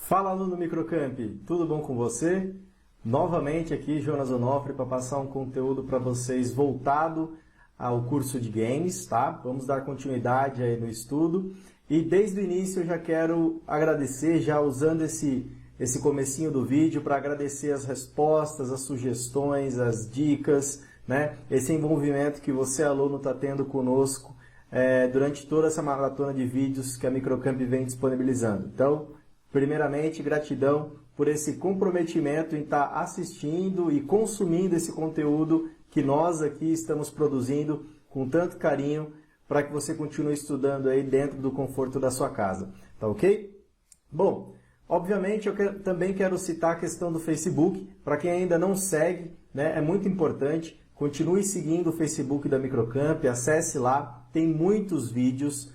Fala, aluno Microcamp, tudo bom com você? Novamente aqui, Jonas Onofre, para passar um conteúdo para vocês voltado ao curso de games, tá? Vamos dar continuidade aí no estudo. E desde o início eu já quero agradecer, já usando esse comecinho do vídeo, para agradecer as respostas, as sugestões, as dicas, né? Esse envolvimento que você, aluno, está tendo conosco durante toda essa maratona de vídeos que a Microcamp vem disponibilizando. Então, primeiramente, gratidão por esse comprometimento em estar assistindo e consumindo esse conteúdo que nós aqui estamos produzindo com tanto carinho para que você continue estudando aí dentro do conforto da sua casa. Tá ok? Bom, obviamente eu também quero citar a questão do Facebook. Para quem ainda não segue, né, é muito importante. Continue seguindo o Facebook da Microcamp, acesse lá, tem muitos vídeos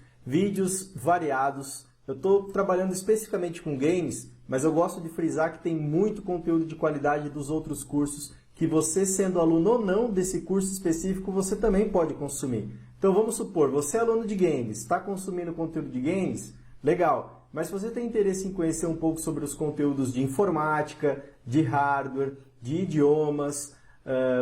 variados. Eu estou trabalhando especificamente com games, mas eu gosto de frisar que tem muito conteúdo de qualidade dos outros cursos, que você, sendo aluno ou não desse curso específico, você também pode consumir. Então vamos supor, você é aluno de games, está consumindo conteúdo de games? Legal, mas se você tem interesse em conhecer um pouco sobre os conteúdos de informática, de hardware, de idiomas,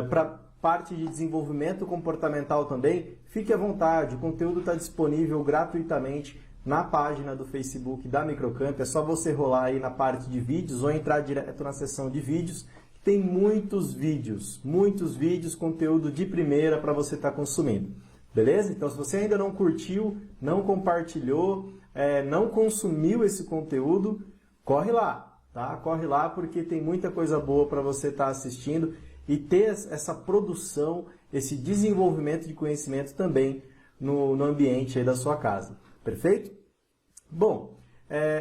para parte de desenvolvimento comportamental também, fique à vontade, o conteúdo está disponível gratuitamente na página do Facebook da Microcamp. É só você rolar aí na parte de vídeos ou entrar direto na seção de vídeos. Tem muitos vídeos, conteúdo de primeira para você estar consumindo. Beleza? Então, se você ainda não curtiu, não compartilhou, não consumiu esse conteúdo, corre lá, tá? Corre lá porque tem muita coisa boa para você estar assistindo e ter essa produção, esse desenvolvimento de conhecimento também no ambiente aí da sua casa. Perfeito? Bom,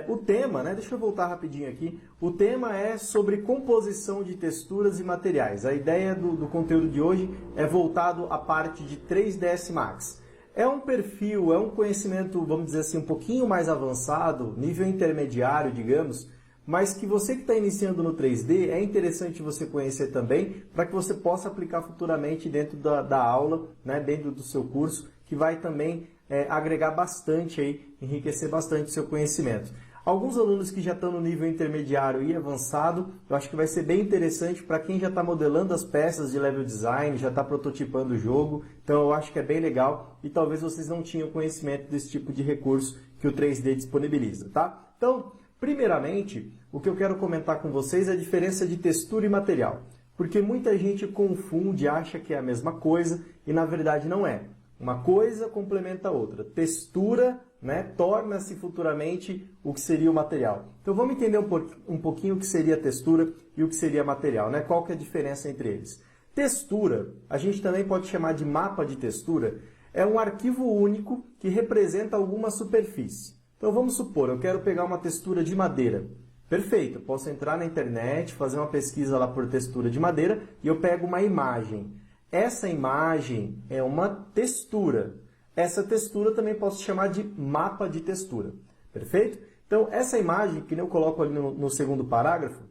o tema, né? Deixa eu voltar rapidinho aqui. O tema é sobre composição de texturas e materiais. A ideia do conteúdo de hoje é voltado à parte de 3ds Max. É um perfil, é um conhecimento, vamos dizer assim, um pouquinho mais avançado, nível intermediário, digamos, mas que você que está iniciando no 3D, é interessante você conhecer também, para que você possa aplicar futuramente dentro da aula, né? Dentro do seu curso, que vai também agregar bastante aí, enriquecer bastante o seu conhecimento. Alguns alunos que já estão no nível intermediário e avançado, eu acho que vai ser bem interessante para quem já está modelando as peças de level design, já está prototipando o jogo, então eu acho que é bem legal e talvez vocês não tinham conhecimento desse tipo de recurso que o 3D disponibiliza, tá? Então, primeiramente, o que eu quero comentar com vocês é a diferença de textura e material, porque muita gente confunde, acha que é a mesma coisa e na verdade não é. Uma coisa complementa a outra. Textura, né, torna-se futuramente o que seria o material. Então vamos entender um pouquinho o que seria textura e o que seria material, né? Qual que é a diferença entre eles? Textura, a gente também pode chamar de mapa de textura, é um arquivo único que representa alguma superfície. Então vamos supor, eu quero pegar uma textura de madeira. Perfeito, eu posso entrar na internet, fazer uma pesquisa lá por textura de madeira e eu pego uma imagem. Essa imagem é uma textura. Essa textura também posso chamar de mapa de textura. Perfeito? Então, essa imagem, que eu coloco ali no segundo parágrafo,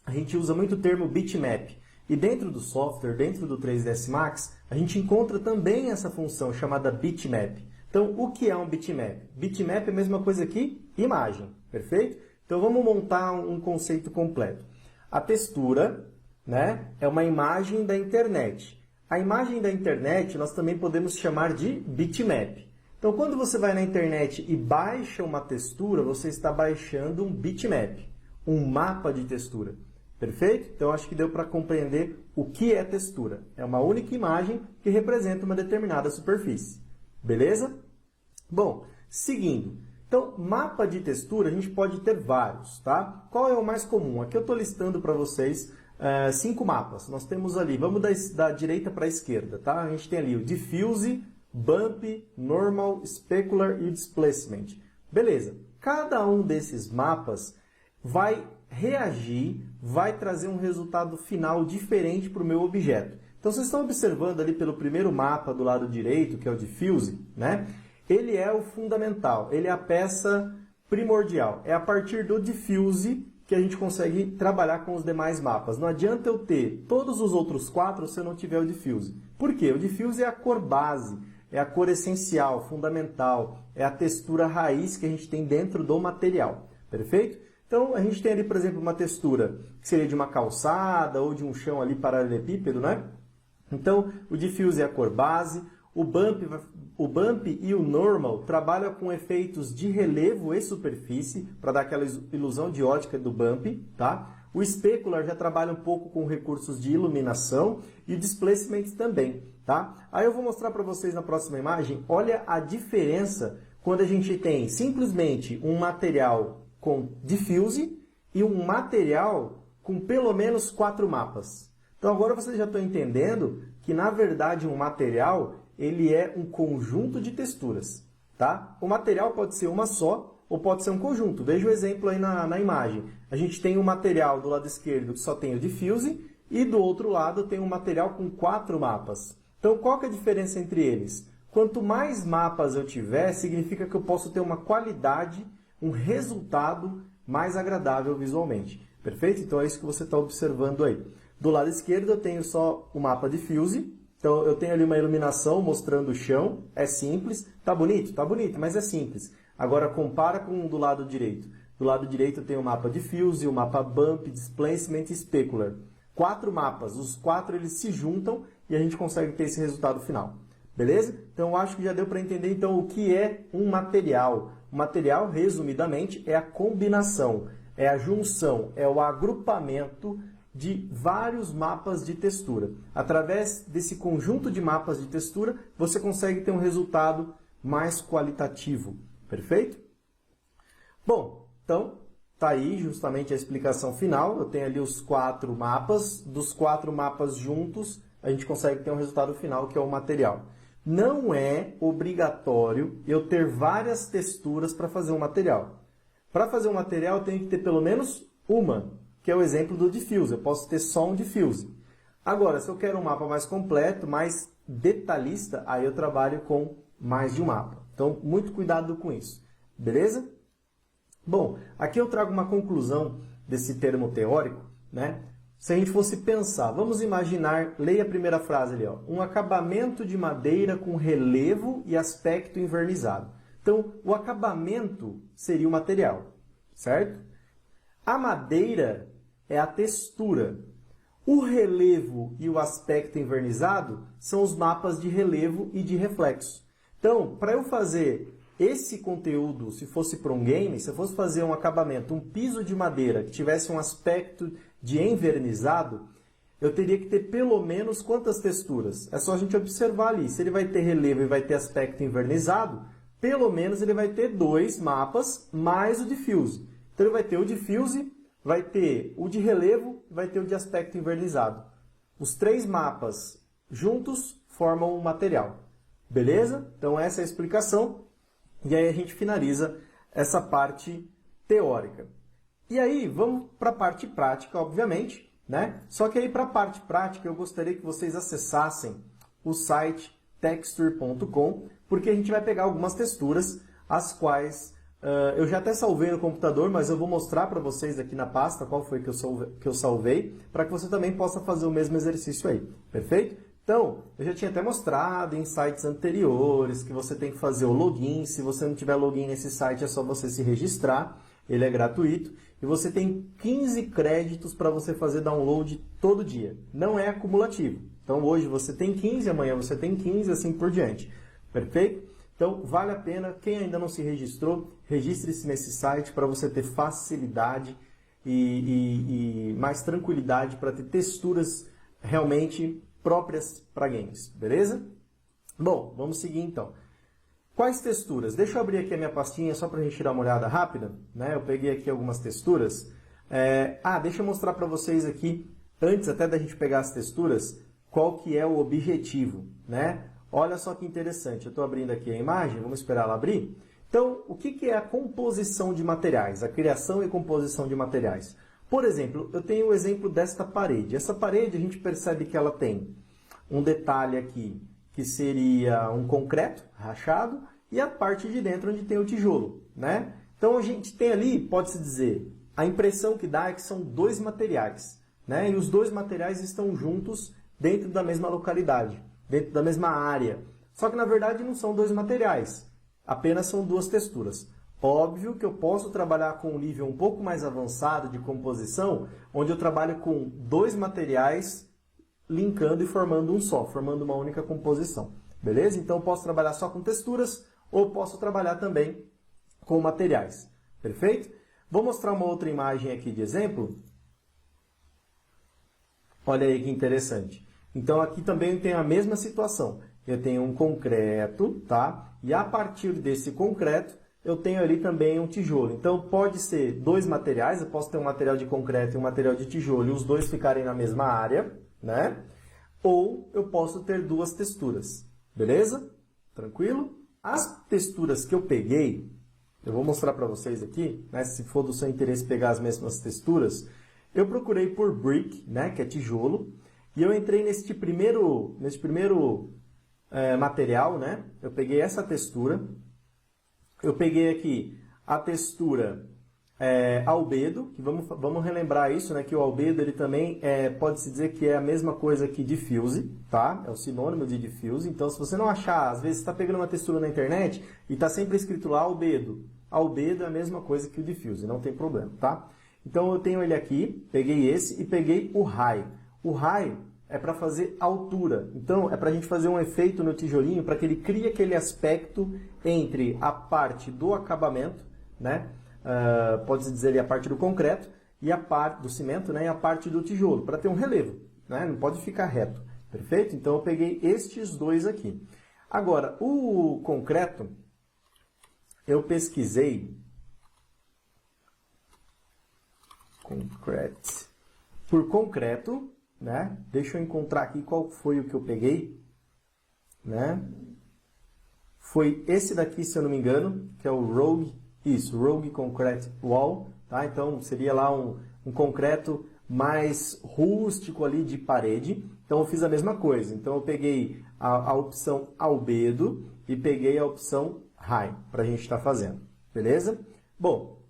a gente usa muito o termo bitmap. E dentro do software, dentro do 3ds Max, a gente encontra também essa função chamada bitmap. Então, o que é um bitmap? Bitmap é a mesma coisa que imagem. Perfeito? Então, vamos montar um conceito completo. A textura, né, é uma imagem da internet. A imagem da internet nós também podemos chamar de bitmap. Então, quando você vai na internet e baixa uma textura, você está baixando um bitmap, um mapa de textura. Perfeito? Então, acho que deu para compreender o que é textura. É uma única imagem que representa uma determinada superfície. Beleza? Bom, seguindo. Então, mapa de textura a gente pode ter vários, tá? Qual é o mais comum? Aqui eu estou listando para vocês 5 mapas. Nós temos ali, vamos da direita para a esquerda, tá? A gente tem ali o Diffuse, Bump, Normal, Specular e Displacement. Beleza. Cada um desses mapas vai reagir, vai trazer um resultado final diferente para o meu objeto. Então, vocês estão observando ali pelo primeiro mapa do lado direito, que é o Diffuse, né? Ele é o fundamental, ele é a peça primordial. É a partir do Diffuse que a gente consegue trabalhar com os demais mapas. Não adianta eu ter todos os outros 4 se eu não tiver o Diffuse. Por quê? O Diffuse é a cor base, é a cor essencial, fundamental, é a textura raiz que a gente tem dentro do material. Perfeito? Então, a gente tem ali, por exemplo, uma textura que seria de uma calçada ou de um chão ali paralelepípedo, né? Então, o diffuse é a cor base, o bump e o normal trabalham com efeitos de relevo e superfície, para dar aquela ilusão de ótica do bump, tá? O specular já trabalha um pouco com recursos de iluminação e o displacement também, tá? Aí eu vou mostrar para vocês na próxima imagem, olha a diferença quando a gente tem simplesmente um material com diffuse e um material com pelo menos 4 mapas. Então agora vocês já estão entendendo que na verdade um material ele é um conjunto de texturas, tá? O material pode ser uma só ou pode ser um conjunto. Veja o exemplo aí na imagem. A gente tem um material do lado esquerdo que só tem o diffuse e do outro lado tem um material com 4 mapas. Então qual que é a diferença entre eles? Quanto mais mapas eu tiver, significa que eu posso ter uma qualidade, um resultado mais agradável visualmente. Perfeito? Então é isso que você está observando aí. Do lado esquerdo eu tenho só o mapa diffuse. Então eu tenho ali uma iluminação mostrando o chão. É simples. Tá bonito? Tá bonito, mas é simples. Agora compara com o do lado direito. Do lado direito eu tenho o mapa diffuse, o mapa bump, displacement e specular. 4 mapas. Os 4 eles se juntam e a gente consegue ter esse resultado final. Beleza? Então eu acho que já deu para entender então o que é um material. O material, resumidamente, é a combinação, é a junção, é o agrupamento de vários mapas de textura. Através desse conjunto de mapas de textura, você consegue ter um resultado mais qualitativo. Perfeito? Bom, então, tá aí justamente a explicação final. Eu tenho ali os 4 mapas. Dos 4 mapas juntos, a gente consegue ter um resultado final, que é o material. Não é obrigatório eu ter várias texturas para fazer um material. Para fazer um material, eu tenho que ter pelo menos uma, que é o exemplo do diffuse. Eu posso ter só um diffuse. Agora, se eu quero um mapa mais completo, mais detalhista, aí eu trabalho com mais de um mapa. Então, muito cuidado com isso. Beleza? Bom, aqui eu trago uma conclusão desse termo teórico, né? Se a gente fosse pensar, vamos imaginar, leia a primeira frase ali, ó, um acabamento de madeira com relevo e aspecto envernizado. Então, o acabamento seria o material, certo? A madeira é a textura. O relevo e o aspecto envernizado são os mapas de relevo e de reflexo. Então, para eu fazer esse conteúdo, se fosse para um game, se eu fosse fazer um acabamento, um piso de madeira que tivesse um aspecto de envernizado, eu teria que ter pelo menos quantas texturas? É só a gente observar ali. Se ele vai ter relevo e vai ter aspecto envernizado, pelo menos ele vai ter 2 mapas mais o diffuse. Então ele vai ter o diffuse, vai ter o de relevo e vai ter o de aspecto envernizado. Os 3 mapas juntos formam um material. Beleza? Então essa é a explicação. E aí a gente finaliza essa parte teórica. E aí vamos para a parte prática, obviamente, né? Só que aí para a parte prática eu gostaria que vocês acessassem o site texture.com, porque a gente vai pegar algumas texturas, as quais eu já até salvei no computador, mas eu vou mostrar para vocês aqui na pasta qual foi que eu salvei, para que você também possa fazer o mesmo exercício aí. Perfeito? Então, eu já tinha até mostrado em sites anteriores que você tem que fazer o login. Se você não tiver login nesse site, é só você se registrar. Ele é gratuito. E você tem 15 créditos para você fazer download todo dia. Não é acumulativo. Então, hoje você tem 15, amanhã você tem 15, assim por diante. Perfeito? Então, vale a pena. Quem ainda não se registrou, registre-se nesse site para você ter facilidade e mais tranquilidade para ter texturas realmente próprias para games, beleza? Bom, vamos seguir então. Quais texturas? Deixa eu abrir aqui a minha pastinha só para a gente dar uma olhada rápida, né? Eu peguei aqui algumas texturas. Deixa eu mostrar para vocês aqui, antes até da gente pegar as texturas, qual que é o objetivo, né? Olha só que interessante, eu estou abrindo aqui a imagem, vamos esperar ela abrir. Então, o que é a composição de materiais? A criação e composição de materiais. Por exemplo, eu tenho o exemplo desta parede. Essa parede, a gente percebe que ela tem um detalhe aqui, que seria um concreto rachado, e a parte de dentro onde tem o tijolo, né? Então, a gente tem ali, pode-se dizer, a impressão que dá é que são 2 materiais, né? E os 2 materiais estão juntos dentro da mesma localidade, dentro da mesma área. Só que, na verdade, não são 2 materiais, apenas são 2 texturas. Óbvio que eu posso trabalhar com um nível um pouco mais avançado de composição, onde eu trabalho com 2 materiais linkando e formando um só, formando uma única composição. Beleza? Então eu posso trabalhar só com texturas ou posso trabalhar também com materiais. Perfeito? Vou mostrar uma outra imagem aqui de exemplo. Olha aí que interessante. Então aqui também eu tenho a mesma situação. Eu tenho um concreto, tá? E a partir desse concreto eu tenho ali também um tijolo. Então pode ser 2 materiais, eu posso ter um material de concreto e um material de tijolo e os dois ficarem na mesma área, né? Ou eu posso ter 2 texturas. Beleza? Tranquilo? As texturas que eu peguei, eu vou mostrar para vocês aqui, né? Se for do seu interesse pegar as mesmas texturas, eu procurei por brick, né? Que é tijolo, e eu entrei neste primeiro material, né? Eu peguei essa textura, eu peguei aqui a textura albedo, que vamos relembrar isso, né? Que o albedo ele também pode-se dizer que é a mesma coisa que diffuse, tá? É o sinônimo de diffuse. Então, se você não achar, às vezes você está pegando uma textura na internet e está sempre escrito lá albedo. Albedo é a mesma coisa que o diffuse, não tem problema, tá? Então, eu tenho ele aqui, peguei esse e peguei o high. O high é para fazer altura. Então, é para a gente fazer um efeito no tijolinho para que ele crie aquele aspecto entre a parte do acabamento, né? Pode-se dizer ali a parte do concreto e a parte do cimento, né? E a parte do tijolo, para ter um relevo, né? Não pode ficar reto, perfeito? Então, eu peguei estes 2 aqui. Agora, o concreto, eu pesquisei por concreto, né? Deixa eu encontrar aqui qual foi o que eu peguei, né? Foi esse daqui, se eu não me engano, que é o Rogue Concrete Wall, tá? Então seria lá um concreto mais rústico ali de parede. Então eu fiz a mesma coisa. Então eu peguei a opção albedo e peguei a opção high para a gente estar fazendo, beleza? Bom,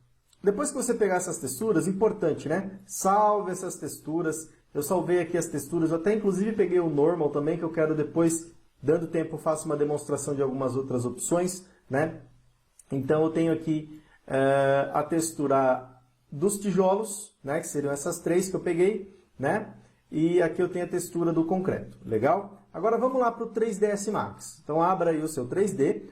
depois que você pegar essas texturas, importante, né? Salve essas texturas. Eu salvei aqui as texturas, eu até inclusive peguei o normal também, que eu quero depois, dando tempo, faço uma demonstração de algumas outras opções, né? Então eu tenho aqui a textura dos tijolos, né? Que seriam essas 3 que eu peguei, né? E aqui eu tenho a textura do concreto, legal? Agora vamos lá para o 3ds Max. Então abra aí o seu 3D,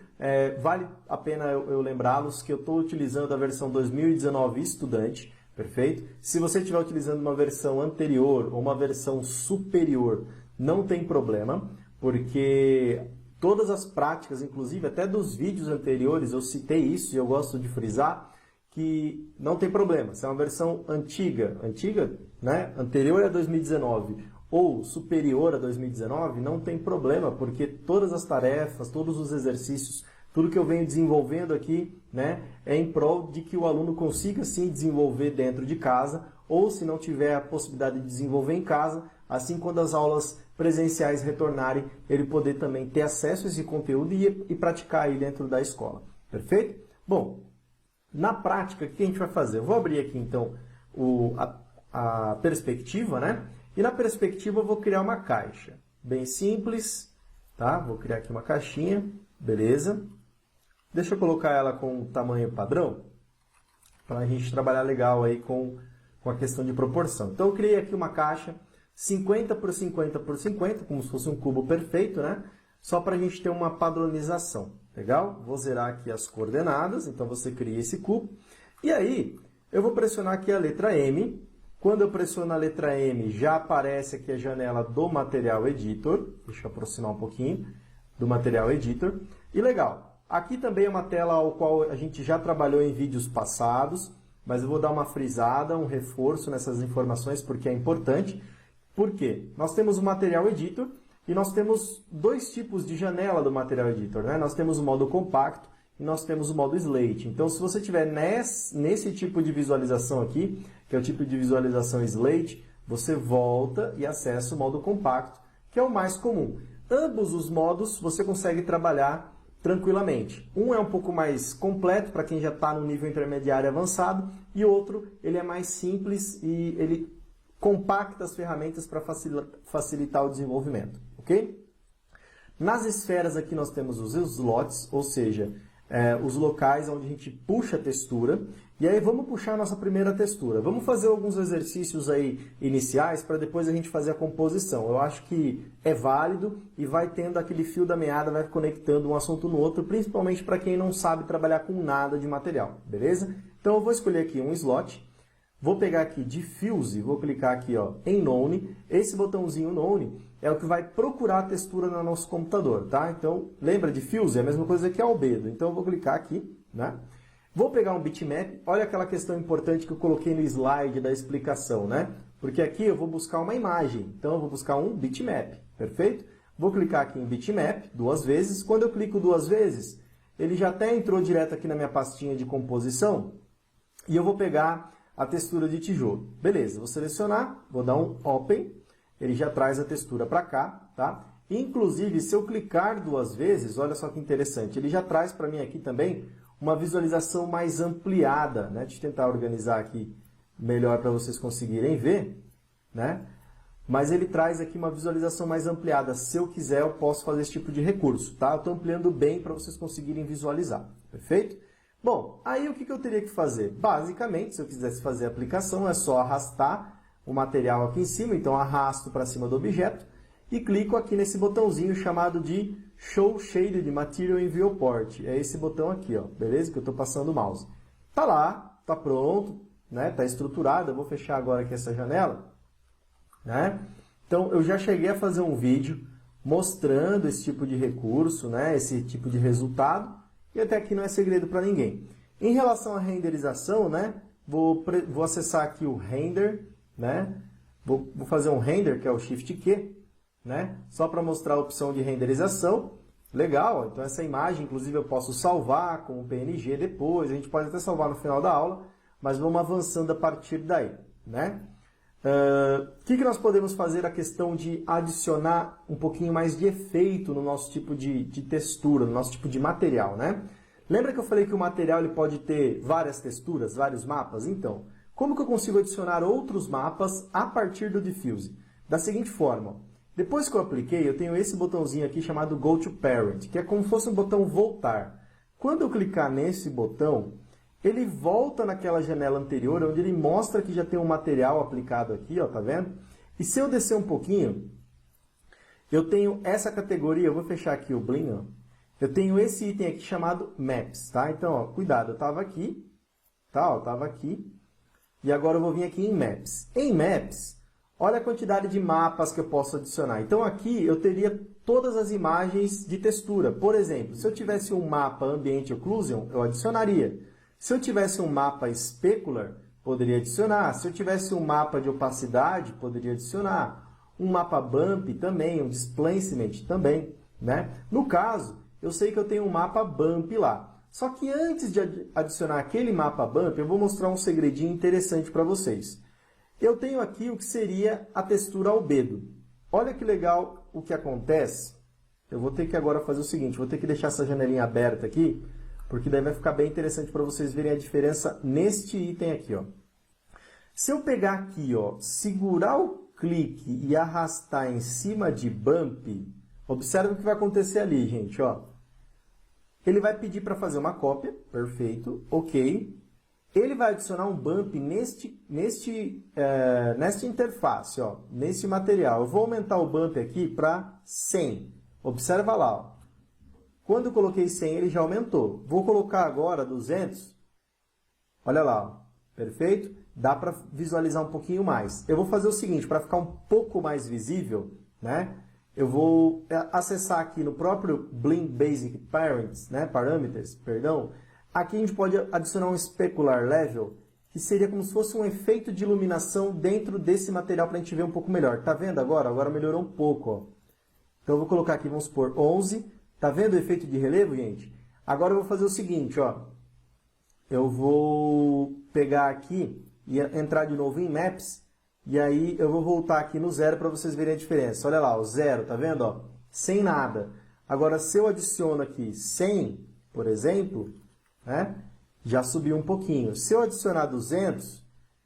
vale a pena eu lembrá-los que eu estou utilizando a versão 2019 Estudante, perfeito? Se você estiver utilizando uma versão anterior ou uma versão superior, não tem problema, porque todas as práticas, inclusive até dos vídeos anteriores, eu citei isso e eu gosto de frisar, que não tem problema. Se é uma versão antiga, né? Anterior a 2019 ou superior a 2019, não tem problema, porque todas as tarefas, todos os exercícios, tudo que eu venho desenvolvendo aqui, né, é em prol de que o aluno consiga sim desenvolver dentro de casa, ou se não tiver a possibilidade de desenvolver em casa, assim quando as aulas presenciais retornarem, ele poder também ter acesso a esse conteúdo e praticar aí dentro da escola. Perfeito? Bom, na prática, o que a gente vai fazer? Eu vou abrir aqui então a perspectiva, né? E na perspectiva eu vou criar uma caixa. Bem simples, tá? Vou criar aqui uma caixinha, beleza? Deixa eu colocar ela com o tamanho padrão, para a gente trabalhar legal aí com a questão de proporção. Então eu criei aqui uma caixa 50 por 50 por 50, como se fosse um cubo perfeito, né? Só para a gente ter uma padronização. Legal? Vou zerar aqui as coordenadas, então você cria esse cubo. E aí, eu vou pressionar aqui a letra M. Quando eu pressiono a letra M, já aparece aqui a janela do Material Editor. Deixa eu aproximar um pouquinho do Material Editor. E legal, aqui também é uma tela ao qual a gente já trabalhou em vídeos passados, mas eu vou dar uma frisada, um reforço nessas informações, porque é importante. Por quê? Nós temos o Material Editor e nós temos 2 tipos de janela do Material Editor, né? Nós temos o modo compacto e nós temos o modo Slate. Então, se você tiver nesse tipo de visualização aqui, que é o tipo de visualização Slate, você volta e acessa o modo compacto, que é o mais comum. Ambos os modos você consegue trabalhar tranquilamente. Um é um pouco mais completo para quem já está no nível intermediário avançado e outro ele é mais simples e ele compacta as ferramentas para facilitar o desenvolvimento, ok? Nas esferas aqui nós temos os slots, ou seja, os locais onde a gente puxa a textura. E aí vamos puxar a nossa primeira textura. Vamos fazer alguns exercícios aí iniciais para depois a gente fazer a composição. Eu acho que é válido e vai tendo aquele fio da meada, vai conectando um assunto no outro, principalmente para quem não sabe trabalhar com nada de material, beleza? Então eu vou escolher aqui um slot, vou pegar aqui Diffuse, vou clicar aqui ó, em None. Esse botãozinho None é o que vai procurar a textura no nosso computador, tá? Então, lembra Diffuse? É a mesma coisa que Albedo. Então eu vou clicar aqui, né? Vou pegar um bitmap, olha aquela questão importante que eu coloquei no slide da explicação, né? Porque aqui eu vou buscar uma imagem, então eu vou buscar um bitmap, perfeito? Vou clicar aqui em bitmap 2 vezes, quando eu clico 2 vezes, ele já até entrou direto aqui na minha pastinha de composição, e eu vou pegar a textura de tijolo. Beleza, vou selecionar, vou dar um Open, ele já traz a textura para cá, tá? Inclusive, se eu clicar 2 vezes, olha só que interessante, ele já traz para mim aqui também uma visualização mais ampliada, né? Deixa eu tentar organizar aqui melhor para vocês conseguirem ver, né? Mas ele traz aqui uma visualização mais ampliada. Se eu quiser, eu posso fazer esse tipo de recurso, tá? Eu estou ampliando bem para vocês conseguirem visualizar, perfeito? Bom, aí o que eu teria que fazer? Basicamente, se eu quisesse fazer a aplicação, é só arrastar o material aqui em cima, então arrasto para cima do objeto e clico aqui nesse botãozinho chamado de Show Shaded Material in Viewport. É esse botão aqui, ó, beleza? Que eu estou passando o mouse. Tá lá, tá pronto, né? Tá estruturado. Eu vou fechar agora aqui essa janela, né? Então, eu já cheguei a fazer um vídeo mostrando esse tipo de recurso, né? Esse tipo de resultado. E até aqui não é segredo para ninguém. Em relação à renderização, né? Vou acessar aqui o Render, né? Vou fazer um Render, que é o Shift Q, né? Só para mostrar a opção de renderização. Legal, então essa imagem, inclusive, eu posso salvar com o PNG depois. A gente pode até salvar no final da aula, mas vamos avançando a partir daí, né? O que nós podemos fazer a questão de adicionar um pouquinho mais de efeito no nosso tipo de textura, no nosso tipo de material, né? Lembra que eu falei que o material ele pode ter várias texturas, vários mapas? Então, como que eu consigo adicionar outros mapas a partir do Diffuse? Da seguinte forma, depois que eu apliquei, eu tenho esse botãozinho aqui chamado Go to Parent, que é como se fosse um botão voltar. Quando eu clicar nesse botão, ele volta naquela janela anterior, onde ele mostra que já tem um material aplicado aqui, ó, tá vendo? E se eu descer um pouquinho, eu tenho essa categoria, eu vou fechar aqui o Blim, ó. Eu tenho esse item aqui chamado Maps, tá? Então, ó, cuidado, eu estava aqui, tá? Ó, eu estava aqui, e agora eu vou vir aqui em Maps. Em Maps, olha a quantidade de mapas que eu posso adicionar. Então, aqui eu teria todas as imagens de textura. Por exemplo, se eu tivesse um mapa Ambient Occlusion, eu adicionaria. Se eu tivesse um mapa Specular, poderia adicionar. Se eu tivesse um mapa de opacidade, poderia adicionar. Um mapa Bump também, um Displacement também, né? No caso, eu sei que eu tenho um mapa Bump lá. Só que antes de adicionar aquele mapa Bump, eu vou mostrar um segredinho interessante para vocês. Eu tenho aqui o que seria a textura albedo. Olha que legal o que acontece. Eu vou ter que agora fazer o seguinte, vou ter que deixar essa janelinha aberta aqui, porque daí vai ficar bem interessante para vocês verem a diferença neste item aqui, ó. Se eu pegar aqui, ó, segurar o clique e arrastar em cima de Bump, observe o que vai acontecer ali, gente, ó. Ele vai pedir para fazer uma cópia, perfeito, ok. Ele vai adicionar um bump nesta interface, ó, nesse material. Eu vou aumentar o bump aqui para 100. Observa lá, ó. Quando eu coloquei 100, ele já aumentou. Vou colocar agora 200. Olha lá, ó. Perfeito? Dá para visualizar um pouquinho mais. Eu vou fazer o seguinte, para ficar um pouco mais visível, né? Eu vou acessar aqui no próprio Blim Basic Parents, né? Parameters, perdão. Aqui a gente pode adicionar um Specular Level, que seria como se fosse um efeito de iluminação dentro desse material para a gente ver um pouco melhor. Tá vendo agora? Agora melhorou um pouco, ó. Então eu vou colocar aqui, vamos supor, 11. Tá vendo o efeito de relevo, gente? Agora eu vou fazer o seguinte, ó. Eu vou pegar aqui e entrar de novo em Maps. E aí eu vou voltar aqui no 0 para vocês verem a diferença. Olha lá, o 0, tá vendo? Ó? Sem nada. Agora, se eu adiciono aqui 100, por exemplo, né? Já subiu um pouquinho. Se eu adicionar 200,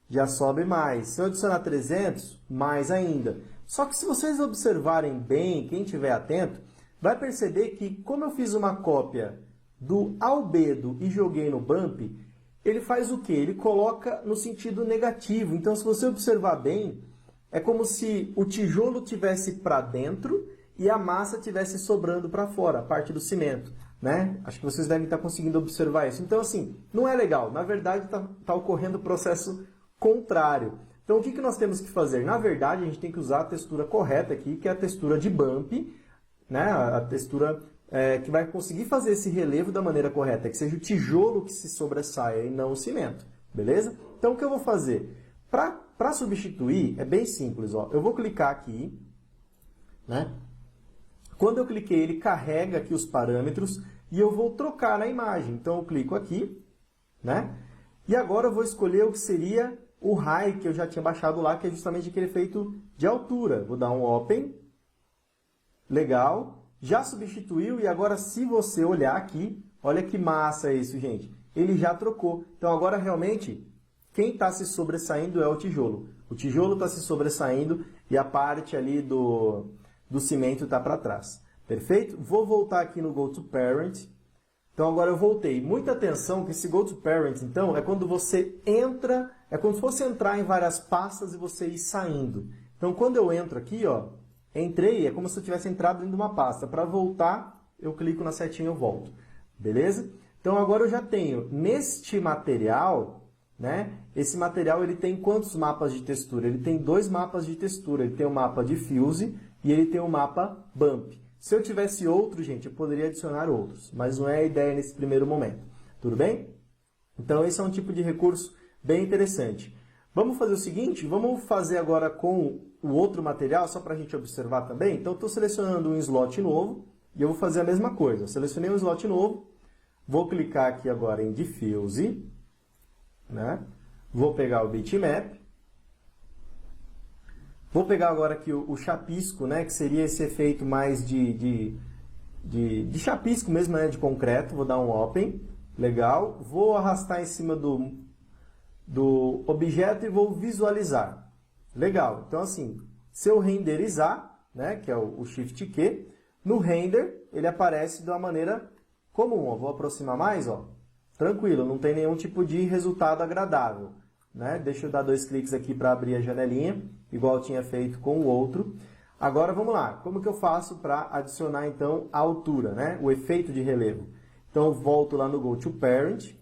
já sobe mais. Se eu adicionar 300, mais ainda. Só que se vocês observarem bem, quem estiver atento, vai perceber que como eu fiz uma cópia do albedo e joguei no bump, ele faz o quê? Ele coloca no sentido negativo. Então, se você observar bem, é como se o tijolo tivesse para dentro e a massa tivesse sobrando para fora, a parte do cimento, né? Acho que vocês devem estar conseguindo observar isso. Então, assim, não é legal. Na verdade, está ocorrendo o processo contrário. Então, o que nós temos que fazer? Na verdade, a gente tem que usar a textura correta aqui, que é a textura de bump, né? A textura que vai conseguir fazer esse relevo da maneira correta, que seja o tijolo que se sobressaia e não o cimento, beleza? Então, o que eu vou fazer? Para substituir, é bem simples, ó. Eu vou clicar aqui, né? Quando eu cliquei, ele carrega aqui os parâmetros e eu vou trocar na imagem. Então, eu clico aqui, né? E agora eu vou escolher o que seria o high que eu já tinha baixado lá, que é justamente aquele efeito de altura. Vou dar um Open. Legal. Já substituiu e agora se você olhar aqui, olha que massa isso, gente. Ele já trocou. Então agora realmente quem está se sobressaindo é o tijolo. O tijolo está se sobressaindo e a parte ali do cimento está para trás. Perfeito? Vou voltar aqui no Go to Parent. Então agora eu voltei. Muita atenção que esse Go to Parent, então, é quando você entra, é como se fosse entrar em várias pastas e você ir saindo. Então quando eu entro aqui, ó, entrei, é como se eu tivesse entrado dentro de uma pasta. Para voltar, eu clico na setinha e eu volto. Beleza? Então agora eu já tenho neste material, né? Esse material ele tem quantos mapas de textura? Ele tem 2 mapas de textura. Ele tem o mapa Diffuse e ele tem o mapa Bump. Se eu tivesse outro, gente, eu poderia adicionar outros. Mas não é a ideia nesse primeiro momento. Tudo bem? Então esse é um tipo de recurso bem interessante. Vamos fazer o seguinte, vamos fazer agora com o outro material, só para a gente observar também. Então, estou selecionando um slot novo e eu vou fazer a mesma coisa. Eu selecionei um slot novo, vou clicar aqui agora em Diffuse, né? Vou pegar o Bitmap, vou pegar agora aqui o chapisco, né? Que seria esse efeito mais de chapisco mesmo, né? De concreto. Vou dar um Open, legal. Vou arrastar em cima do objeto e vou visualizar. Legal. Então, assim, se eu renderizar, né, que é o Shift Q, no render ele aparece de uma maneira comum. Ó. Vou aproximar mais, ó. Tranquilo, não tem nenhum tipo de resultado agradável. Né? Deixa eu dar 2 cliques aqui para abrir a janelinha, igual eu tinha feito com o outro. Agora, vamos lá. Como que eu faço para adicionar, então, a altura, né? O efeito de relevo? Então, eu volto lá no Go to Parent.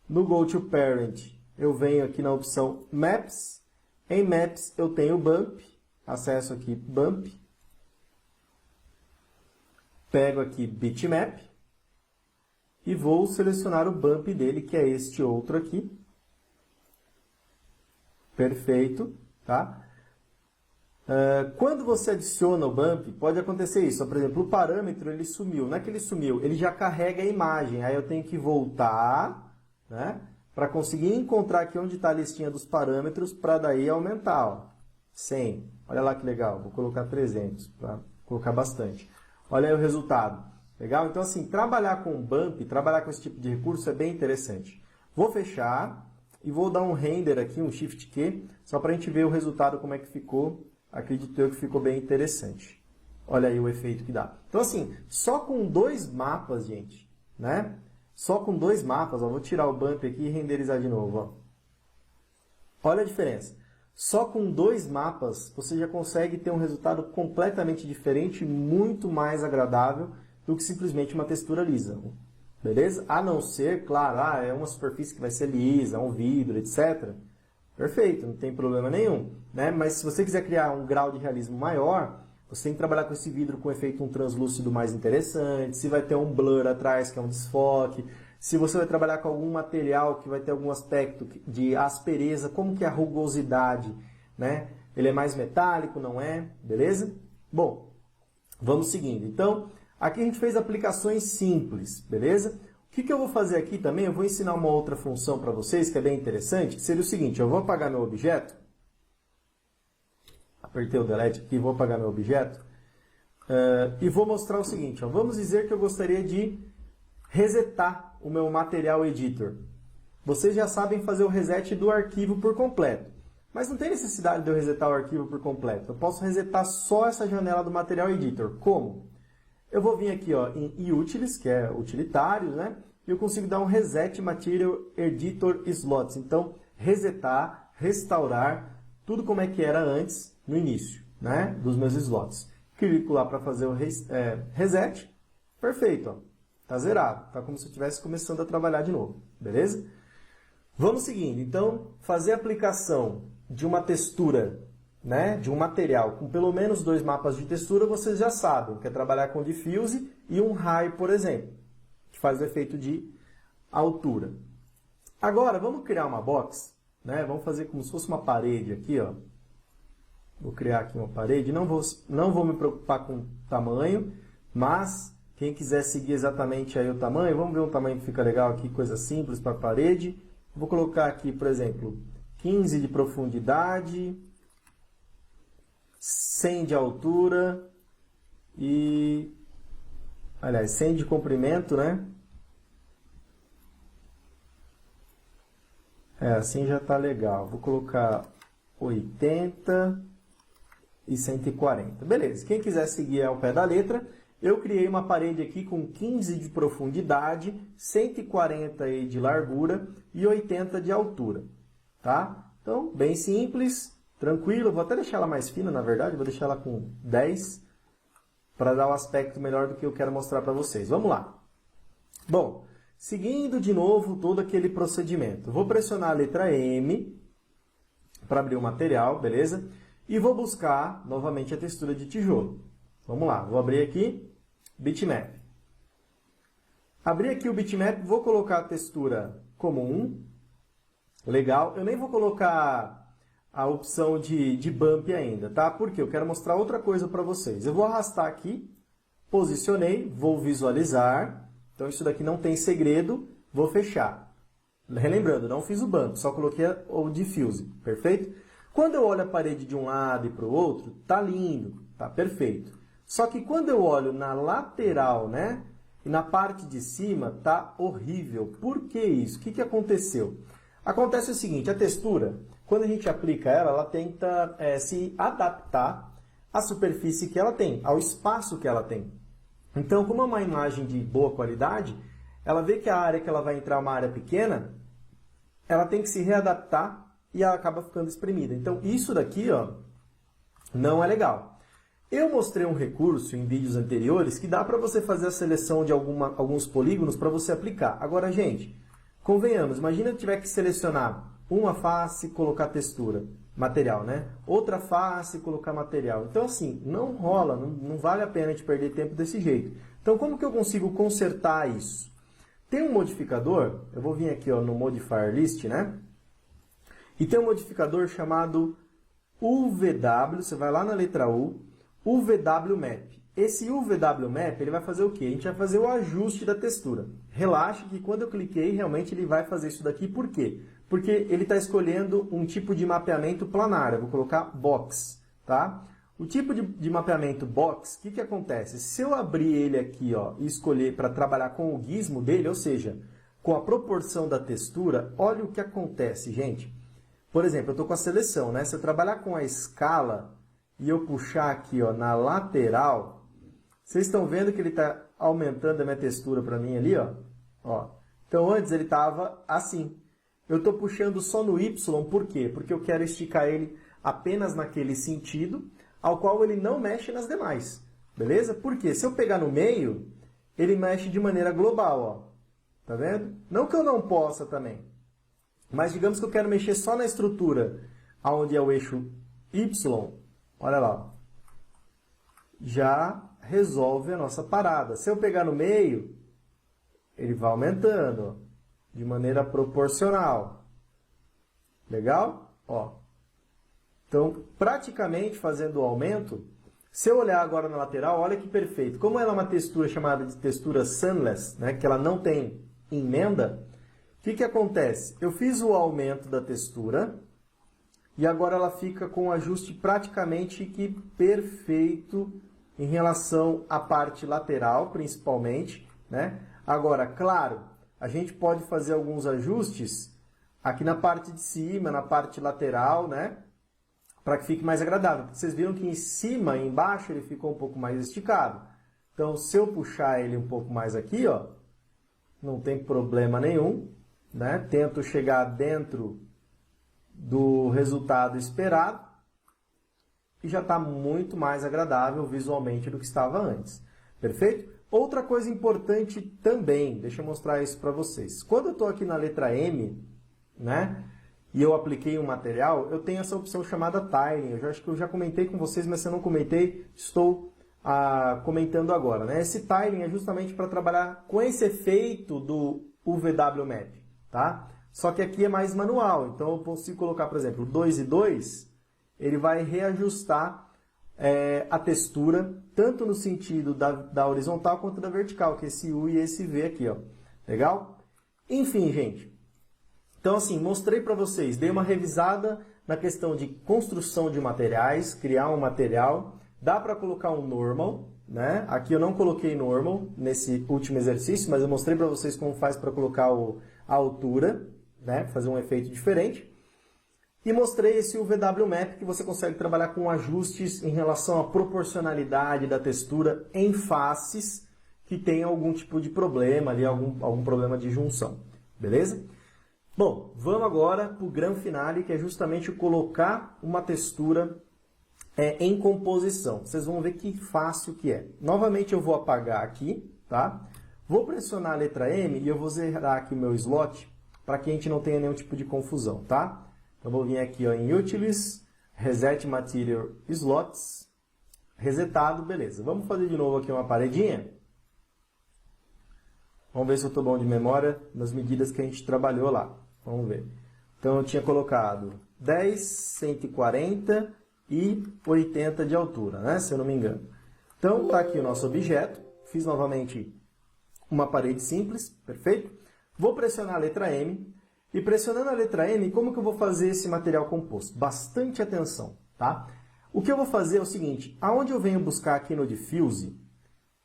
No Go to Parent, eu venho aqui na opção Maps. Em Maps, eu tenho o Bump. Acesso aqui, Bump. Pego aqui Bitmap. E vou selecionar o Bump dele, que é este outro aqui. Perfeito, tá? Quando você adiciona o Bump, pode acontecer isso. Por exemplo, o parâmetro ele sumiu. Não é que ele sumiu, ele já carrega a imagem. Aí eu tenho que voltar, né? Para conseguir encontrar aqui onde está a listinha dos parâmetros, para daí aumentar. Ó. 100. Olha lá que legal. Vou colocar 300, para colocar bastante. Olha aí o resultado. Legal? Então, assim, trabalhar com Bump, trabalhar com esse tipo de recurso é bem interessante. Vou fechar e vou dar um render aqui, um Shift Q, só para a gente ver o resultado, como é que ficou. Acredito eu que ficou bem interessante. Olha aí o efeito que dá. Então, assim, só com 2 mapas, gente, né? Só com 2 mapas, ó, vou tirar o Bump aqui e renderizar de novo. Ó. Olha a diferença. Só com 2 mapas, você já consegue ter um resultado completamente diferente, muito mais agradável do que simplesmente uma textura lisa. Beleza? A não ser, claro, é uma superfície que vai ser lisa, um vidro, etc. Perfeito, não tem problema nenhum. Né? Mas se você quiser criar um grau de realismo maior, você tem que trabalhar com esse vidro com efeito translúcido mais interessante, se vai ter um blur atrás, que é um desfoque, se você vai trabalhar com algum material que vai ter algum aspecto de aspereza, como que é a rugosidade, né? Ele é mais metálico, não é? Beleza? Bom, vamos seguindo. Então, aqui a gente fez aplicações simples, beleza? O que eu vou fazer aqui também, eu vou ensinar uma outra função para vocês, que é bem interessante, que seria o seguinte, eu vou apagar meu objeto, apertei o delete aqui, vou apagar meu objeto, e vou mostrar o seguinte, ó, vamos dizer que eu gostaria de resetar o meu material editor. Vocês já sabem fazer o reset do arquivo por completo, mas não tem necessidade de eu resetar o arquivo por completo, eu posso resetar só essa janela do material editor. Como? Eu vou vir aqui ó, em Utils, que é utilitários, né? E eu consigo dar um Reset Material Editor Slots. Então, resetar, restaurar, tudo como é que era antes, no início, né? Dos meus slots. Clico lá para fazer o reset. Perfeito, ó. Tá zerado. Tá como se eu estivesse começando a trabalhar de novo. Beleza? Vamos seguindo. Então, fazer a aplicação de uma textura, né, de um material com pelo menos 2 mapas de textura, vocês já sabem, que é trabalhar com diffuse e um high, por exemplo, que faz o efeito de altura. Agora, vamos criar uma box, né? Vamos fazer como se fosse uma parede aqui, ó. Vou criar aqui uma parede, não vou me preocupar com o tamanho, mas quem quiser seguir exatamente aí o tamanho, vamos ver um tamanho que fica legal aqui, coisa simples para a parede. Vou colocar aqui, por exemplo, 15 de profundidade, 100 de altura e, aliás, 100 de comprimento, né? Assim já está legal. Vou colocar 80 e 140. Beleza, quem quiser seguir ao pé da letra, eu criei uma parede aqui com 15 de profundidade, 140 aí de largura e 80 de altura, tá? Então, bem simples, tranquilo. Vou até deixar ela mais fina, na verdade, vou deixar ela com 10 para dar um aspecto melhor do que eu quero mostrar para vocês. Vamos lá. Bom, seguindo de novo todo aquele procedimento, vou pressionar a letra M para abrir o material, beleza? E vou buscar novamente a textura de tijolo. Vamos lá, vou abrir aqui, bitmap. Abri aqui o bitmap, vou colocar a textura como 1. Legal, eu nem vou colocar a opção de bump ainda, tá? Porque eu quero mostrar outra coisa para vocês. Eu vou arrastar aqui, posicionei, vou visualizar. Então isso daqui não tem segredo, vou fechar. Relembrando, não fiz o bump, só coloquei o diffuse, perfeito? Quando eu olho a parede de um lado e para o outro, tá lindo, tá perfeito. Só que quando eu olho na lateral, né, e na parte de cima, tá horrível. Por que isso? O que aconteceu? Acontece o seguinte, a textura, quando a gente aplica ela, ela tenta se adaptar à superfície que ela tem, ao espaço que ela tem. Então, como é uma imagem de boa qualidade, ela vê que a área que ela vai entrar é uma área pequena, ela tem que se readaptar e ela acaba ficando espremida. Então, isso daqui ó, não é legal. Eu mostrei um recurso em vídeos anteriores que dá para você fazer a seleção de alguns polígonos para você aplicar. Agora, gente, convenhamos, imagina que eu tiver que selecionar uma face, colocar textura, material, né? Outra face, colocar material. Então, assim, não rola, não vale a pena te perder tempo desse jeito. Então, como que eu consigo consertar isso? Tem um modificador, eu vou vir aqui ó, no Modifier List, né? E tem um modificador chamado UVW, você vai lá na letra U, UVW Map. Esse UVW Map, ele vai fazer o quê? A gente vai fazer o ajuste da textura. Relaxa que quando eu cliquei, realmente ele vai fazer isso daqui. Por quê? Porque ele está escolhendo um tipo de mapeamento planar. Eu vou colocar Box, tá? O tipo de mapeamento Box, o que acontece? Se eu abrir ele aqui ó, e escolher para trabalhar com o gizmo dele, ou seja, com a proporção da textura, olha o que acontece, gente. Por exemplo, eu estou com a seleção, né? Se eu trabalhar com a escala e eu puxar aqui ó, na lateral, vocês estão vendo que ele está aumentando a minha textura para mim ali, ó. Então antes ele estava assim. Eu estou puxando só no Y, por quê? Porque eu quero esticar ele apenas naquele sentido, ao qual ele não mexe nas demais. Beleza? Porque se eu pegar no meio, ele mexe de maneira global, ó. Tá vendo? Não que eu não possa também. Mas digamos que eu quero mexer só na estrutura, onde é o eixo Y, olha lá, já resolve a nossa parada. Se eu pegar no meio, ele vai aumentando, ó, de maneira proporcional. Legal? Ó. Então, praticamente fazendo o aumento, se eu olhar agora na lateral, olha que perfeito. Como ela é uma textura chamada de textura sunless, né, que ela não tem emenda, o que acontece? Eu fiz o aumento da textura e agora ela fica com um ajuste praticamente que perfeito em relação à parte lateral, principalmente, né? Agora, claro, a gente pode fazer alguns ajustes aqui na parte de cima, na parte lateral, né? Para que fique mais agradável. Vocês viram que em cima e embaixo ele ficou um pouco mais esticado. Então, se eu puxar ele um pouco mais aqui, ó, não tem problema nenhum, né? Tento chegar dentro do resultado esperado e já está muito mais agradável visualmente do que estava antes. Perfeito? Outra coisa importante também, deixa eu mostrar isso para vocês. Quando eu estou aqui na letra M, né, e eu apliquei um material, eu tenho essa opção chamada Tiling. Acho que eu já comentei com vocês, mas se eu não comentei, estou comentando agora. Né? Esse Tiling é justamente para trabalhar com esse efeito do UVW Map. Tá? Só que aqui é mais manual, então eu consigo colocar, por exemplo, 2 e 2, ele vai reajustar a textura, tanto no sentido da horizontal quanto da vertical, que é esse U e esse V aqui, ó. Legal? Enfim, gente. Então, assim, mostrei para vocês, dei uma revisada na questão de construção de materiais, criar um material. Dá para colocar um normal, né? Aqui eu não coloquei normal nesse último exercício, mas eu mostrei para vocês como faz para colocar a altura, né? Fazer um efeito diferente. E mostrei esse UVW Map que você consegue trabalhar com ajustes em relação à proporcionalidade da textura em faces que tem algum tipo de problema ali, algum problema de junção. Beleza? Bom, vamos agora para o grande finale, que é justamente colocar uma textura em composição. Vocês vão ver que fácil que é. Novamente eu vou apagar aqui, tá? Vou pressionar a letra M e eu vou zerar aqui o meu slot para que a gente não tenha nenhum tipo de confusão, tá? Então, vou vir aqui ó, em Utilities, Reset Material Slots, resetado, beleza. Vamos fazer de novo aqui uma paredinha. Vamos ver se eu estou bom de memória nas medidas que a gente trabalhou lá. Vamos ver. Então, eu tinha colocado 10, 140 e 80 de altura, né? Se eu não me engano. Então, está aqui o nosso objeto. Fiz novamente uma parede simples, perfeito? Vou pressionar a letra M. E pressionando a letra M, como que eu vou fazer esse material composto? Bastante atenção, tá? O que eu vou fazer é o seguinte, aonde eu venho buscar aqui no Diffuse,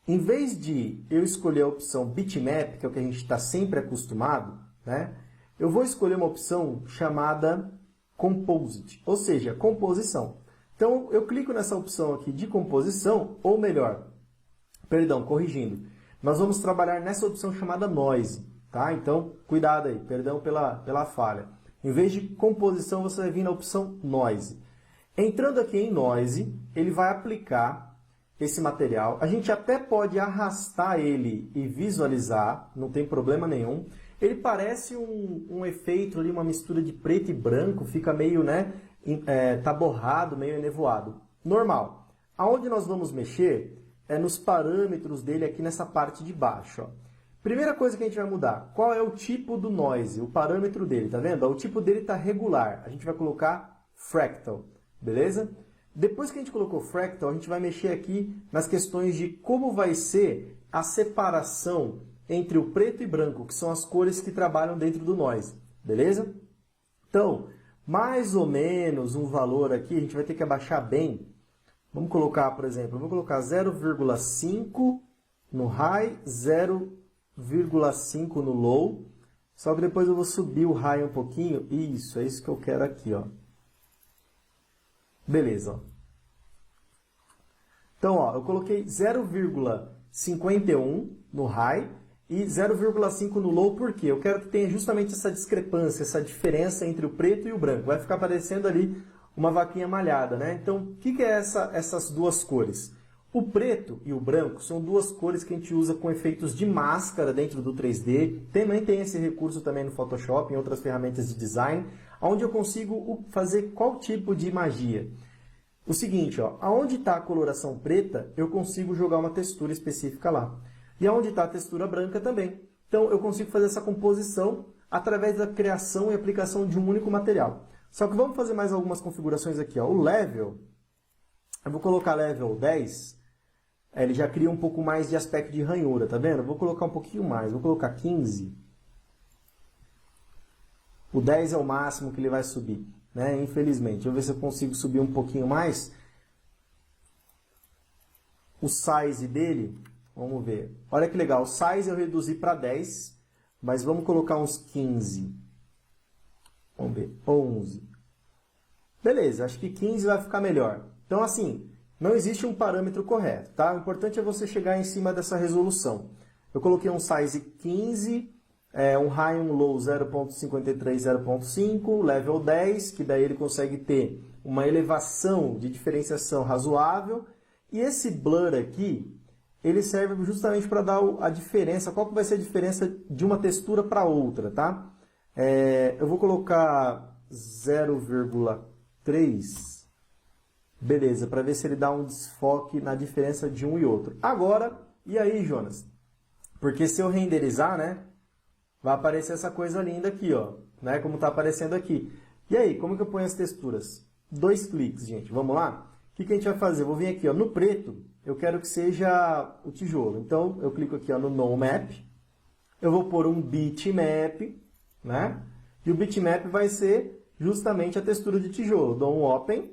em vez de eu escolher a opção Bitmap, que é o que a gente está sempre acostumado, né? Eu vou escolher uma opção chamada Composite, ou seja, composição. Então, eu clico nessa opção aqui de composição, ou melhor, perdão, corrigindo, nós vamos trabalhar nessa opção chamada Noise. Tá? Então, cuidado aí, perdão pela falha. Em vez de composição, você vai vir na opção Noise. Entrando aqui em Noise, ele vai aplicar esse material. A gente até pode arrastar ele e visualizar, não tem problema nenhum. Ele parece um efeito ali, uma mistura de preto e branco, fica meio, né, tá borrado, meio enevoado. Normal. Aonde nós vamos mexer é nos parâmetros dele aqui nessa parte de baixo, ó. Primeira coisa que a gente vai mudar, qual é o tipo do noise, o parâmetro dele, tá vendo? O tipo dele está regular, a gente vai colocar fractal, beleza? Depois que a gente colocou fractal, a gente vai mexer aqui nas questões de como vai ser a separação entre o preto e branco, que são as cores que trabalham dentro do noise, beleza? Então, mais ou menos um valor aqui, a gente vai ter que abaixar bem. Vamos colocar, por exemplo, eu vou colocar 0,5 no high, 0,5 no low, só que depois eu vou subir o high um pouquinho. Isso, é isso que eu quero aqui, ó. Beleza, ó. Então, ó, eu coloquei 0,51 no high e 0,5 no low, por quê? Eu quero que tenha justamente essa discrepância, essa diferença entre o preto e o branco. Vai ficar parecendo ali uma vaquinha malhada, né? Então, o que é essas duas cores? O preto e o branco são duas cores que a gente usa com efeitos de máscara dentro do 3D. Também tem esse recurso também no Photoshop, em outras ferramentas de design, onde eu consigo fazer qual tipo de magia. O seguinte, ó, aonde está a coloração preta, eu consigo jogar uma textura específica lá. E aonde está a textura branca também. Então, eu consigo fazer essa composição através da criação e aplicação de um único material. Só que vamos fazer mais algumas configurações aqui, ó. O level, eu vou colocar level 10. Ele já cria um pouco mais de aspecto de ranhura, tá vendo? Eu vou colocar um pouquinho mais, vou colocar 15. O 10 é o máximo que ele vai subir, né? Infelizmente. Deixa eu ver se eu consigo subir um pouquinho mais. O size dele, vamos ver. Olha que legal, o size eu reduzi para 10, mas vamos colocar uns 15. Vamos ver, 11. Beleza, acho que 15 vai ficar melhor. Então, assim, não existe um parâmetro correto, tá? O importante é você chegar em cima dessa resolução. Eu coloquei um size 15, um high e um low 0.53, 0.5, level 10, que daí ele consegue ter uma elevação de diferenciação razoável. E esse blur aqui, ele serve justamente para dar a diferença, qual que vai ser a diferença de uma textura para outra, tá? Eu vou colocar 0,3, beleza, para ver se ele dá um desfoque na diferença de um e outro. Agora, e aí, Jonas? Porque se eu renderizar, né, vai aparecer essa coisa linda aqui, ó, né, como está aparecendo aqui. E aí, como que eu ponho as texturas? 2 cliques, gente, vamos lá? O que a gente vai fazer? Eu vou vir aqui, ó, no preto, eu quero que seja o tijolo. Então, eu clico aqui, ó, no No Map, eu vou pôr um bitmap, né, e o bitmap vai ser justamente a textura de tijolo. Dou um Open,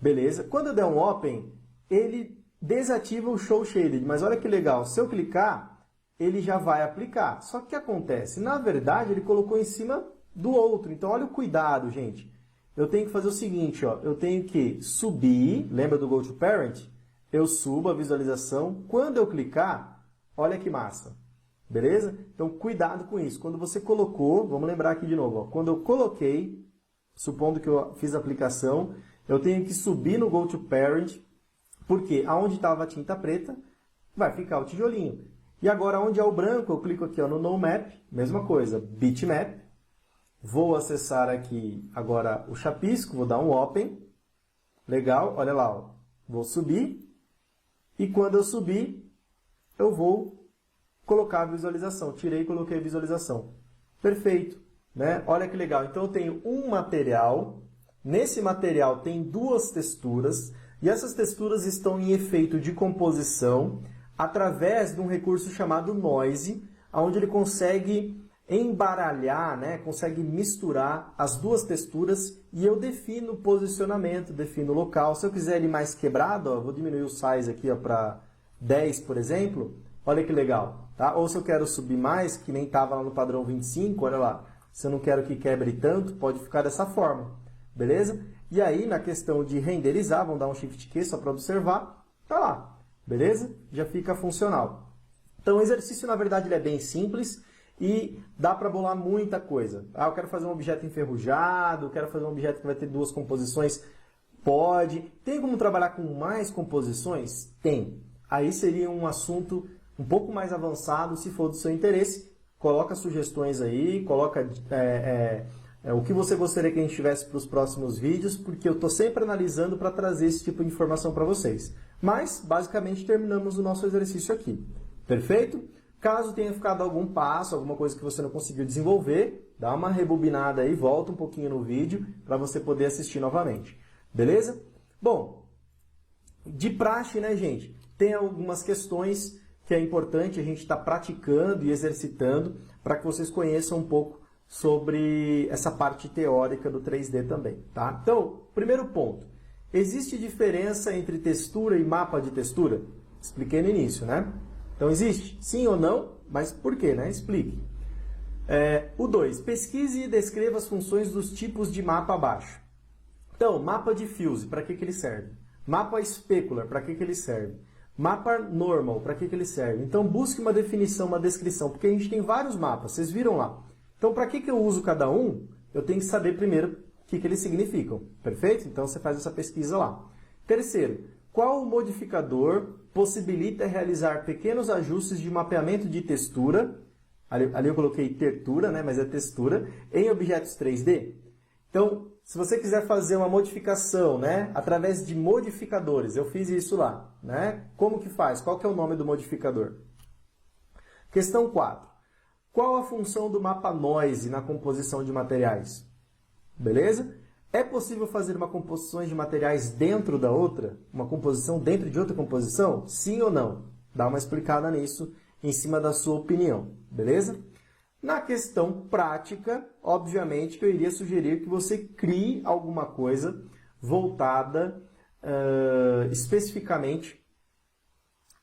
beleza? Quando eu der um Open, ele desativa o Show Shaded, mas olha que legal, se eu clicar, ele já vai aplicar. Só que o que acontece? Na verdade, ele colocou em cima do outro, então olha o cuidado, gente. Eu tenho que fazer o seguinte, ó, eu tenho que subir, lembra do Go to Parent? Eu subo a visualização, quando eu clicar, olha que massa, beleza? Então cuidado com isso, quando você colocou, vamos lembrar aqui de novo, ó, quando eu coloquei, supondo que eu fiz a aplicação, eu tenho que subir no Go to Parent, porque aonde estava a tinta preta, vai ficar o tijolinho. E agora, onde é o branco, eu clico aqui ó, no No Map, mesma coisa, Bitmap. Vou acessar aqui agora o chapisco, vou dar um Open. Legal, olha lá, ó. Vou subir. E quando eu subir, eu vou colocar a visualização. Tirei e coloquei a visualização. Perfeito, né? Olha que legal. Então, eu tenho um material. Nesse material tem 2 texturas. E essas texturas estão em efeito de composição através de um recurso chamado Noise, onde ele consegue embaralhar, né? Consegue misturar as 2 texturas e eu defino o posicionamento, defino o local. Se eu quiser ele mais quebrado, ó, vou diminuir o size aqui para 10, por exemplo. Olha que legal. Tá? Ou se eu quero subir mais, que nem estava lá no padrão 25, olha lá. Se eu não quero que quebre tanto, pode ficar dessa forma. Beleza? E aí, na questão de renderizar, vamos dar um Shift Q só para observar, tá lá, beleza? Já fica funcional. Então, o exercício, na verdade, ele é bem simples e dá para bolar muita coisa. Ah, eu quero fazer um objeto enferrujado, quero fazer um objeto que vai ter 2 composições. Pode. Tem como trabalhar com mais composições? Tem. Aí seria um assunto um pouco mais avançado, se for do seu interesse. Coloca sugestões aí, coloca... o que você gostaria que a gente tivesse para os próximos vídeos, porque eu estou sempre analisando para trazer esse tipo de informação para vocês. Mas, basicamente, terminamos o nosso exercício aqui. Perfeito? Caso tenha ficado algum passo, alguma coisa que você não conseguiu desenvolver, dá uma rebobinada aí, volta um pouquinho no vídeo para você poder assistir novamente. Beleza? Bom, de praxe, né, gente? Tem algumas questões que é importante a gente estar praticando e exercitando para que vocês conheçam um pouco sobre essa parte teórica do 3D também, tá? Então, primeiro ponto. Existe diferença entre textura e mapa de textura? Expliquei no início, né? Então, existe? Sim ou não? Mas por quê, né? Explique. O 2. Pesquise e descreva as funções dos tipos de mapa abaixo. Então, mapa diffuse, para que ele serve? Mapa specular, para que ele serve? Mapa normal, para que ele serve? Então, busque uma definição, uma descrição, porque a gente tem vários mapas, vocês viram lá. Então, para que eu uso cada um? Eu tenho que saber primeiro o que eles significam. Perfeito? Então, você faz essa pesquisa lá. Terceiro, qual o modificador possibilita realizar pequenos ajustes de mapeamento de textura? Ali eu coloquei textura, né? Mas é textura, em objetos 3D. Então, se você quiser fazer uma modificação, né? Através de modificadores, eu fiz isso lá, né? Como que faz? Qual que é o nome do modificador? Questão 4. Qual a função do mapa Noise na composição de materiais? Beleza? É possível fazer uma composição de materiais dentro da outra? Uma composição dentro de outra composição? Sim ou não? Dá uma explicada nisso em cima da sua opinião. Beleza? Na questão prática, obviamente que eu iria sugerir que você crie alguma coisa voltada especificamente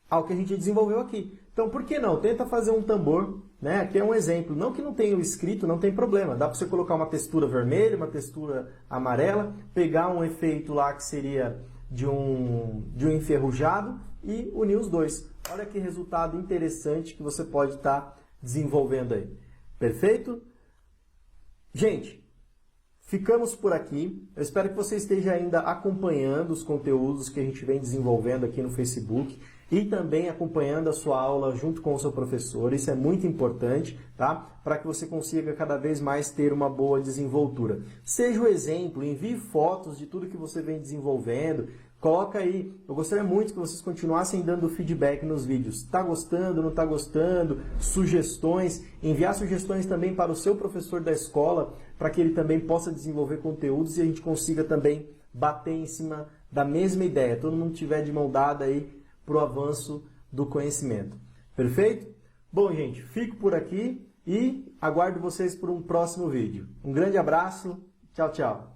ao que a gente desenvolveu aqui. Então, por que não? Tenta fazer um tambor, né? Aqui é um exemplo. Não que não tenha o escrito, não tem problema. Dá para você colocar uma textura vermelha, uma textura amarela, pegar um efeito lá que seria de um enferrujado e unir os dois. Olha que resultado interessante que você pode estar desenvolvendo aí. Perfeito? Gente, ficamos por aqui. Eu espero que você esteja ainda acompanhando os conteúdos que a gente vem desenvolvendo aqui no Facebook e também acompanhando a sua aula junto com o seu professor. Isso é muito importante, tá? Para que você consiga cada vez mais ter uma boa desenvoltura. Seja o exemplo, envie fotos de tudo que você vem desenvolvendo. Coloca aí, eu gostaria muito que vocês continuassem dando feedback nos vídeos. Tá gostando, não tá gostando? Sugestões. Enviar sugestões também para o seu professor da escola, para que ele também possa desenvolver conteúdos e a gente consiga também bater em cima da mesma ideia. Todo mundo tiver de mão dada aí para o avanço do conhecimento. Perfeito? Bom, gente, fico por aqui e aguardo vocês por um próximo vídeo. Um grande abraço. Tchau, tchau.